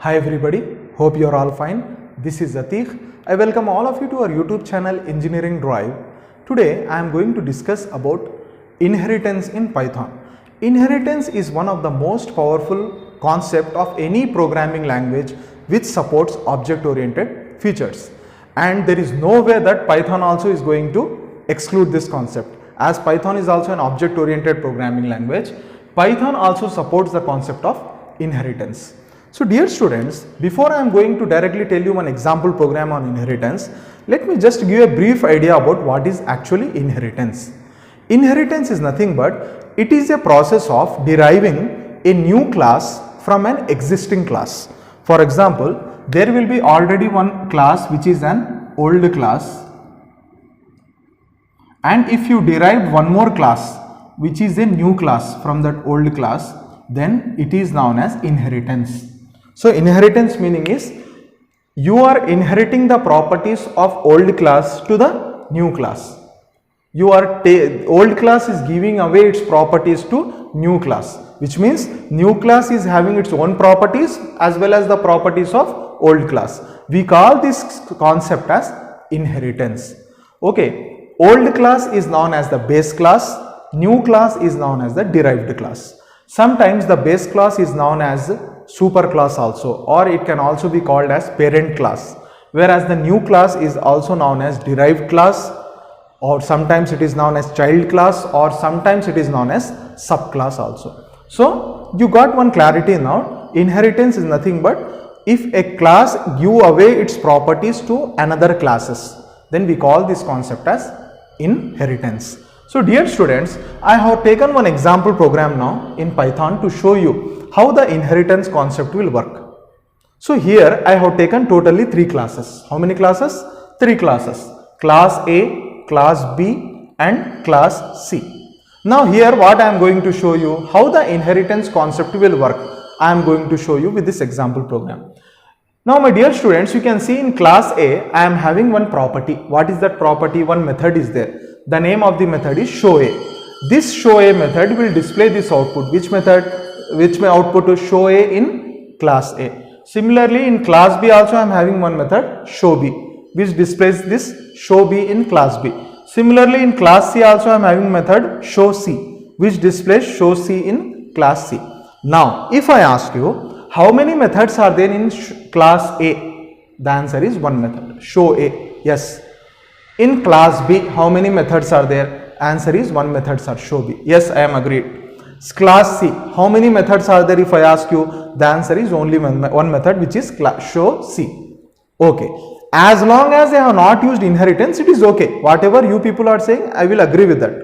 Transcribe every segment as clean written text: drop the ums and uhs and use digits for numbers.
Hi everybody, hope you are all fine. This is Atiq. I welcome all of you to our YouTube channel Engineering Drive. Today I am going to discuss about inheritance in Python. Inheritance is one of the most powerful concept of any programming language which supports object-oriented features. And there is no way that Python also is going to exclude this concept. As Python is also an object-oriented programming language, Python also supports the concept of inheritance. So dear students, before I am going to directly tell you one example program on inheritance, let me just give a brief idea about what is actually inheritance. Inheritance is nothing but it is a process of deriving a new class from an existing class. For example, there will be already one class which is an old class, and if you derive one more class which is a new class from that old class, then it is known as inheritance. So inheritance meaning is you are inheriting the properties of old class to the new class. Old class is giving away its properties to new class, which means new class is having its own properties as well as the properties of old class. We call this concept as inheritance. Okay, old class is known as the base class, new class is known as the derived class. Sometimes the base class is known as super class also, or it can also be called as parent class, whereas the new class is also known as derived class, or sometimes it is known as child class, or sometimes it is known as subclass also. So you got one clarity now. Inheritance is nothing but if a class give away its properties to another classes, then we call this concept as inheritance. So dear students, I have taken one example program now in Python to show you how the inheritance concept will work. So here I have taken totally 3 classes. How many classes? 3 classes. Class A, class B and class C. Now here what I am going to show you how the inheritance concept will work. I am going to show you with this example program. Now my dear students, you can see in class A I am having one property. What is that property? One method is there. The name of the method is show A. This show A method will display this output. Which method? Which may output to show A in class A. Similarly in class B also I am having one method show B, which displays this show B in class B. Similarly in class C also I am having method show C, which displays show C in class C. Now if I ask you how many methods are there in class A, the answer is one method show A. Yes. In class B how many methods are there? Answer is one method are show B. Yes, I am agreed. Class C how many methods are there? If I ask you, the answer is only one method, which is show C. Okay, as long as I have not used inheritance, it is okay. Whatever you people are saying, I will agree with that.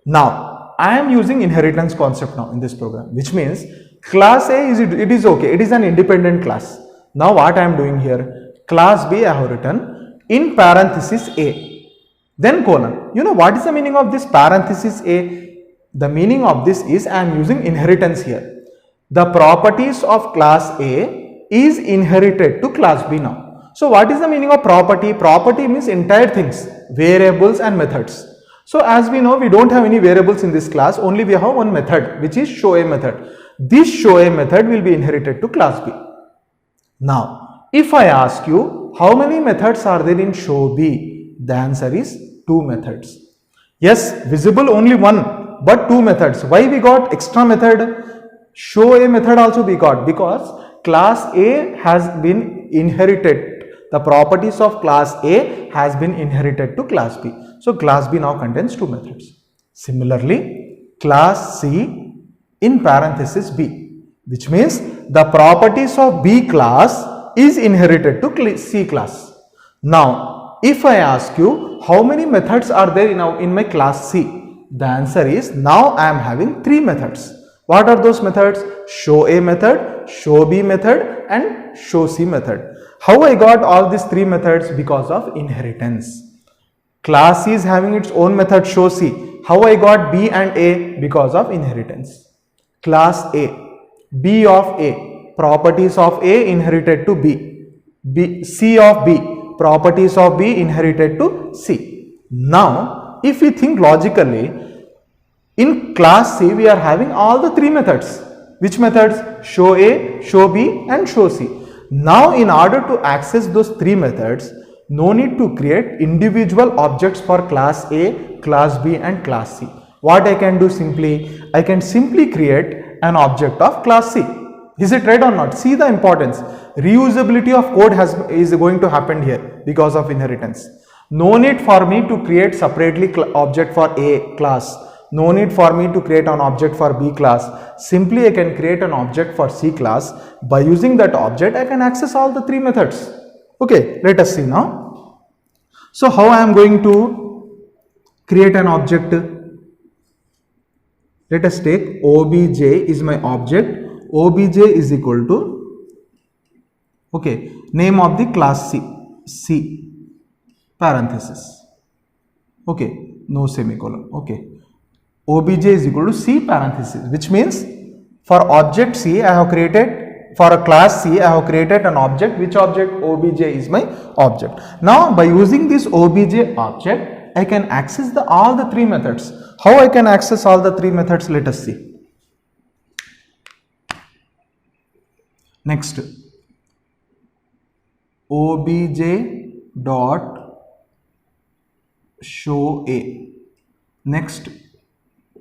Now I am using inheritance concept now in this program, which means class A it is okay, it is an independent class. Now what I am doing here, class B I have written in parenthesis A, then colon. You know what is the meaning of this parenthesis A? The meaning of this is I am using inheritance here. The properties of class A is inherited to class B now. So what is the meaning of property? Property means entire things, variables and methods. So as we know, we don't have any variables in this class, only we have one method, which is show A method. This show A method will be inherited to class B. Now if I ask you how many methods are there in show B, the answer is 2 methods. Yes, visible only one, but 2 methods. Why we got extra method? Show A method also we got because class A has been inherited. The properties of class A has been inherited to class B. So class B now contains 2 methods. Similarly, class C in parenthesis B, which means the properties of B class is inherited to C class. Now if I ask you how many methods are there in my class C, the answer is now I am having 3 methods. What are those methods? Show A method, show B method and show C method. How I got all these 3 methods? Because of inheritance. Class C is having its own method show C. How I got B and A? Because of inheritance. Class A, B of A, properties of A inherited to B, C of B, properties of B inherited to C. Now if we think logically, in class C we are having all the 3 methods. Which methods? Show A, show B and show C. Now in order to access those three methods, no need to create individual objects for class A, class B and class C. What I can do simply, I can simply create an object of class C. Is it right or not? See the importance. Reusability of code is going to happen here because of inheritance. No need for me to create separately object for A class. No need for me to create an object for B class. Simply I can create an object for C class. By using that object, I can access all the three methods. Okay, let us see now. So how I am going to create an object? Let us take obj is my object. Obj is equal to, okay, name of the class C parenthesis. Okay, no semicolon. Okay, obj is equal to C parenthesis, which means for object C I have created, for a class C I have created an object. Which object? Obj is my object. Now by using this obj object, I can access all the three methods. How I can access all the three methods? Let us see. Next, obj dot show A. Next,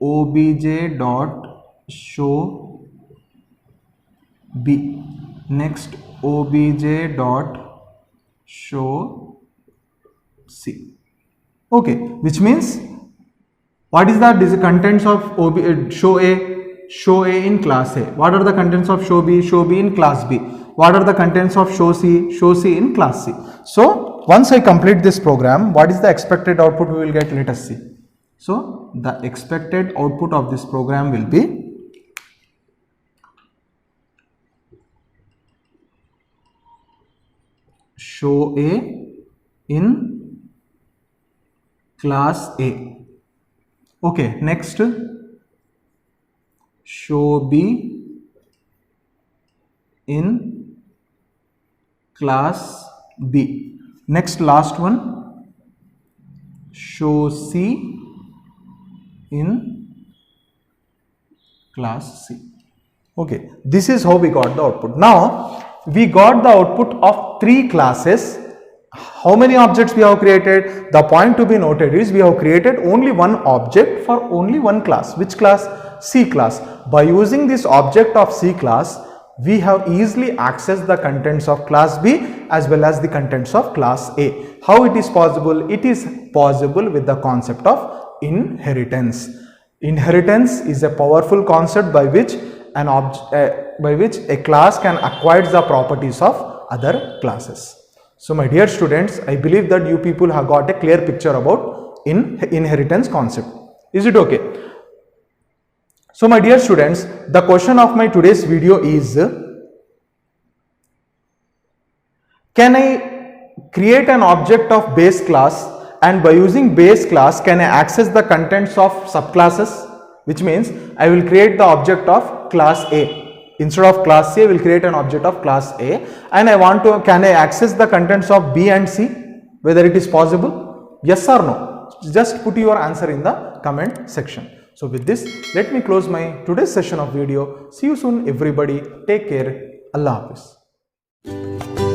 obj dot show B. Next, obj dot show C. Okay, which means what is that? This is the contents of show A. Show A in class A. What are the contents of show B? Show B in class B. What are the contents of show C? Show C in class C. So once I complete this program, what is the expected output we will get? Let us see. So the expected output of this program will be show A in class A. Okay, next, show B in class B. Next, last one, show C in class C. Okay, this is how we got the output. Now we got the output of three classes. How many objects we have created? The point to be noted is we have created only one object for only one class. Which class? C class. By using this object of C class, we have easily accessed the contents of class B as well as the contents of class A. How it is possible? It is possible with the concept of inheritance. Inheritance is a powerful concept by which a class can acquire the properties of other classes. So my dear students, I believe that you people have got a clear picture about inheritance concept. Is it okay? So my dear students, the question of my today's video is, can I create an object of base class, and by using base class can I access the contents of subclasses? Which means I will create the object of class A. Instead of class C, I will create an object of class A, and I want to, can I access the contents of B and C? Whether it is possible? Yes or no? Just put your answer in the comment section. So with this, let me close my today's session of video. See you soon everybody. Take care. Allah Hafiz.